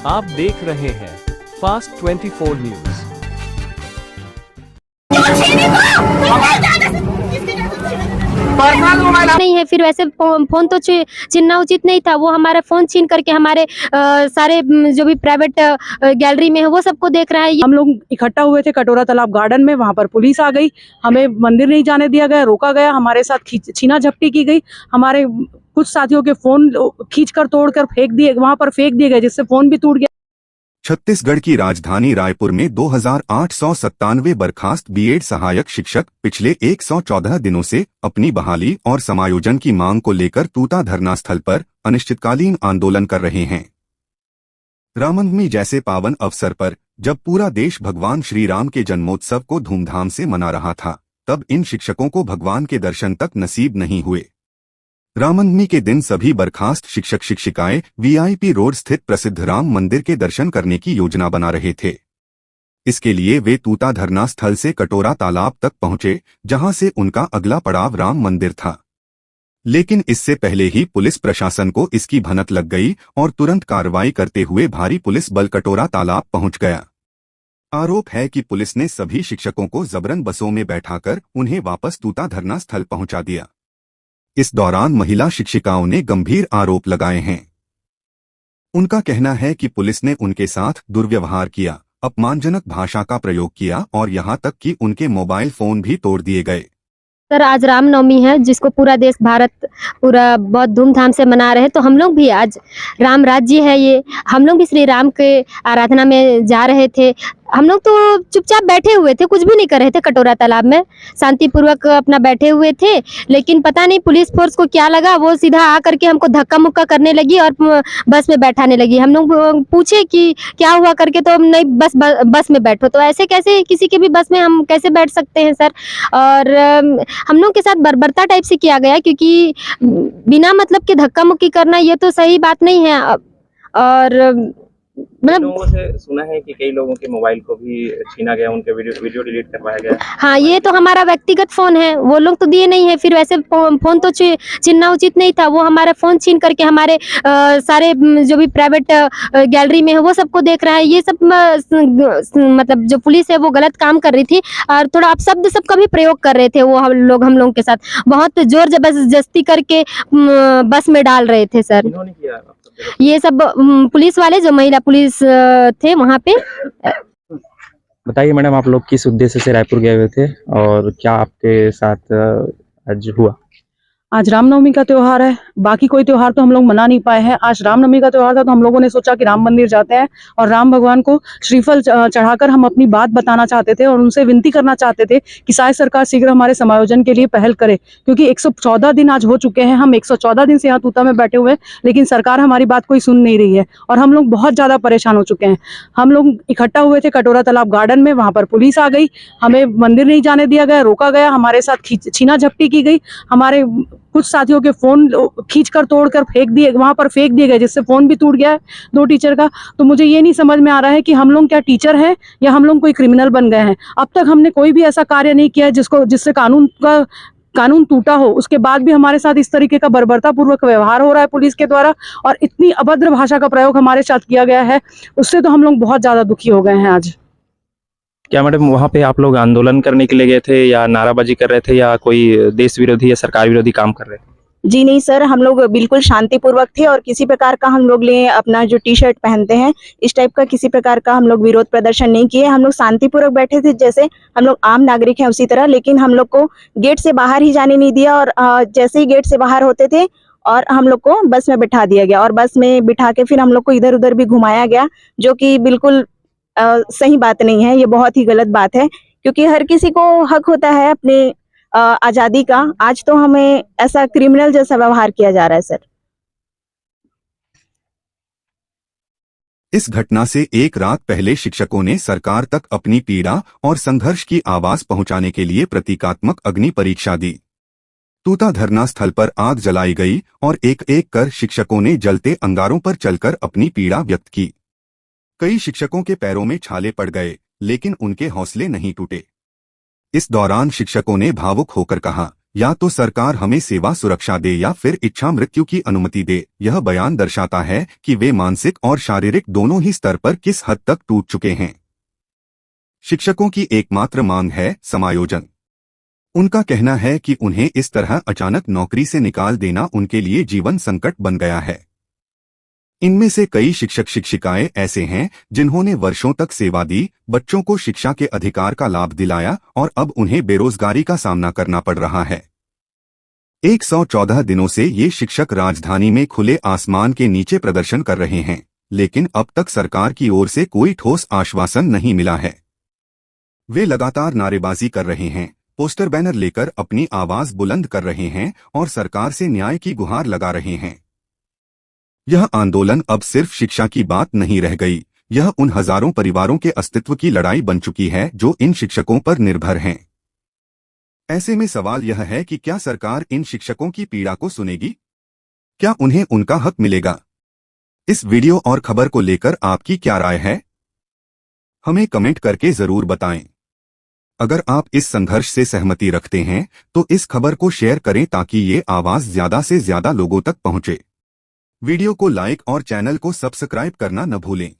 आप देख रहे हैं फास्ट 24 न्यूज। नहीं है, फिर वैसे फोन तो छीनना उचित नहीं था। वो हमारा फोन छीन करके हमारे सारे जो भी प्राइवेट गैलरी में है वो सबको देख रहा है। हम लोग इकट्ठा हुए थे कटोरा तालाब गार्डन में, वहां पर पुलिस आ गई, हमें मंदिर नहीं जाने दिया गया, रोका गया, हमारे साथ छीना झपटी की गई, हमारे कुछ साथियों के फोन खींचकर तोड़कर फेंक दिए, वहां पर फेंक दिए गए, जिससे फोन भी टूट गया। छत्तीसगढ़ की राजधानी रायपुर में 2897 बर्खास्त बीएड सहायक शिक्षक पिछले 114 दिनों से अपनी बहाली और समायोजन की मांग को लेकर तूता धरना स्थल पर अनिश्चितकालीन आंदोलन कर रहे हैं। रामनवमी जैसे पावन अवसर पर जब पूरा देश भगवान श्री राम के जन्मोत्सव को धूमधाम से मना रहा था, तब इन शिक्षकों को भगवान के दर्शन तक नसीब नहीं हुए। रामनवमी के दिन सभी बर्खास्त शिक्षक शिक्षिकाएं वीआईपी रोड स्थित प्रसिद्ध राम मंदिर के दर्शन करने की योजना बना रहे थे। इसके लिए वे तूता धरना स्थल से कटोरा तालाब तक पहुंचे, जहां से उनका अगला पड़ाव राम मंदिर था। लेकिन इससे पहले ही पुलिस प्रशासन को इसकी भनक लग गई और तुरंत कार्रवाई करते हुए भारी पुलिस बल कटोरा तालाब पहुंच गया। आरोप है कि पुलिस ने सभी शिक्षकों को जबरन बसों में बैठाकर उन्हें वापस तूता धरना स्थल पहुंचा दिया। इस दौरान महिला शिक्षिकाओं ने गंभीर आरोप लगाए हैं। उनका कहना है कि पुलिस ने उनके साथ दुर्व्यवहार किया, अपमानजनक भाषा का प्रयोग किया और यहां तक कि उनके मोबाइल फोन भी तोड़ दिए गए। सर, आज रामनवमी है, जिसको पूरा देश भारत पूरा बहुत धूमधाम से मना रहे हैं। तो हम लोग भी आज राम राज्य है ये, हम लोग भी श्री राम के आराधना में जा रहे थे। हम लोग तो चुपचाप बैठे हुए थे, कुछ भी नहीं कर रहे थे, कटोरा तालाब में शांतिपूर्वक अपना बैठे हुए थे। लेकिन पता नहीं पुलिस फोर्स को क्या लगा, वो सीधा आकर के हमको धक्का मुक्का करने लगी और बस में बैठाने लगी। हम लोग पूछे कि क्या हुआ करके, तो हम नहीं, बस में बैठो। तो ऐसे कैसे किसी के भी बस में हम कैसे बैठ सकते हैं सर? और हम लोग के साथ बर्बरता टाइप से किया गया, क्योंकि बिना मतलब के धक्का मुक्की करना ये तो सही बात नहीं है। और मतलब लोगों से सुना है कि कई लोगों के मोबाइल को भी छीना गया, उनके वीडियो डिलीट करवाया गया। हाँ, ये तो हमारा व्यक्तिगत फोन है, वो लोग तो दिए नहीं है। फिर वैसे फोन तो छीनना उचित नहीं था। वो हमारा फोन छीन करके हमारे सारे जो भी प्राइवेट गैलरी में है वो सबको देख रहा है। ये सब मतलब जो पुलिस है वो गलत काम कर रही थी और थोड़ा अपशब्द सबका भी प्रयोग कर रहे थे। वो हम लोग के साथ बहुत जोर जबरदस्ती करके बस में डाल रहे थे सर। इन्होंने किया ये सब पुलिस वाले, जो महिला पुलिस थे वहाँ पे। बताइए मैडम, आप लोग किस उद्देश्य से रायपुर गए हुए थे और क्या आपके साथ आज हुआ? आज रामनवमी का त्योहार है, बाकी कोई त्योहार तो हम लोग मना नहीं पाए हैं। आज रामनवमी का त्योहार था, तो हम लोगों ने सोचा कि राम मंदिर जाते हैं और राम भगवान को श्रीफल चढ़ाकर हम अपनी बात बताना चाहते थे और उनसे विनती करना चाहते थे कि शायद सरकार शीघ्र हमारे समायोजन के लिए पहल करे, क्योंकि 114 दिन आज हो चुके हैं। हम 114 दिन से यहाँ तूता में बैठे हुए हैं, लेकिन सरकार हमारी बात कोई सुन नहीं रही है और हम लोग बहुत ज्यादा परेशान हो चुके हैं। हम लोग इकट्ठा हुए थे कटोरा तालाब गार्डन में, वहां पर पुलिस आ गई, हमें मंदिर नहीं जाने दिया गया, रोका गया, हमारे साथ छीना झपटी की गई, हमारे कुछ साथियों के फोन खींचकर तोड़कर फेंक दिए, वहां पर फेंक दिए गए, जिससे फोन भी टूट गया है 2 टीचर का। तो मुझे ये नहीं समझ में आ रहा है कि हम लोग क्या टीचर हैं या हम लोग कोई क्रिमिनल बन गए हैं। अब तक हमने कोई भी ऐसा कार्य नहीं किया है जिससे कानून टूटा हो। उसके बाद भी हमारे साथ इस तरीके का बर्बरता पूर्वक व्यवहार हो रहा है पुलिस के द्वारा और इतनी अभद्र भाषा का प्रयोग हमारे साथ किया गया है, उससे तो हम लोग बहुत ज्यादा दुखी हो गए हैं आज। क्या मैडम वहाँ पे आप लोग आंदोलन करने के लिए गए थे या नाराबाजी कर रहे थे या कोई देश विरोधी या सरकार विरोधी काम कर रहे थे? जी नहीं सर, हम लोग बिल्कुल शांतिपूर्वक थे और किसी प्रकार का हम लोग ने अपना जो टी शर्ट पहनते हैं इस टाइप का किसी प्रकार का हम लोग विरोध प्रदर्शन नहीं किए। हम लोग शांतिपूर्वक बैठे थे, जैसे हम लोग आम नागरिक हैं उसी तरह। लेकिन हम लोग को गेट से बाहर ही जाने नहीं दिया और जैसे ही गेट से बाहर होते थे और हम लोग को बस में बिठा दिया गया और बस में बिठा के फिर हम लोग को इधर उधर भी घुमाया गया, जो कि बिल्कुल सही बात नहीं है। ये बहुत ही गलत बात है, क्योंकि हर किसी को हक होता है अपने आजादी का। आज तो हमें ऐसा क्रिमिनल जैसा व्यवहार किया जा रहा है सर। इस घटना से एक रात पहले शिक्षकों ने सरकार तक अपनी पीड़ा और संघर्ष की आवाज पहुंचाने के लिए प्रतीकात्मक अग्नि परीक्षा दी। तूता धरना स्थल पर आग जलाई गई और एक एक कर शिक्षकों ने जलते अंगारों पर चलकर अपनी पीड़ा व्यक्त की। कई शिक्षकों के पैरों में छाले पड़ गए, लेकिन उनके हौसले नहीं टूटे। इस दौरान शिक्षकों ने भावुक होकर कहा या तो सरकार हमें सेवा सुरक्षा दे या फिर इच्छा मृत्यु की अनुमति दे। यह बयान दर्शाता है कि वे मानसिक और शारीरिक दोनों ही स्तर पर किस हद तक टूट चुके हैं। शिक्षकों की एकमात्र मांग है समायोजन। उनका कहना है कि उन्हें इस तरह अचानक नौकरी से निकाल देना उनके लिए जीवन संकट बन गया है। इनमें से कई शिक्षक शिक्षिकाएं ऐसे हैं जिन्होंने वर्षों तक सेवा दी, बच्चों को शिक्षा के अधिकार का लाभ दिलाया और अब उन्हें बेरोजगारी का सामना करना पड़ रहा है। 114 दिनों से ये शिक्षक राजधानी में खुले आसमान के नीचे प्रदर्शन कर रहे हैं, लेकिन अब तक सरकार की ओर से कोई ठोस आश्वासन नहीं मिला है। वे लगातार नारेबाजी कर रहे हैं, पोस्टर बैनर लेकर अपनी आवाज बुलंद कर रहे हैं और सरकार से न्याय की गुहार लगा रहे हैं। यह आंदोलन अब सिर्फ शिक्षा की बात नहीं रह गई, यह उन हजारों परिवारों के अस्तित्व की लड़ाई बन चुकी है जो इन शिक्षकों पर निर्भर हैं। ऐसे में सवाल यह है कि क्या सरकार इन शिक्षकों की पीड़ा को सुनेगी? क्या उन्हें उनका हक मिलेगा? इस वीडियो और खबर को लेकर आपकी क्या राय है? हमें कमेंट करके जरूर बताएं। अगर आप इस संघर्ष से सहमति रखते हैं तो इस खबर को शेयर करें ताकि ये आवाज ज्यादा से ज्यादा लोगों तक पहुंचे। वीडियो को लाइक और चैनल को सब्सक्राइब करना न भूलें।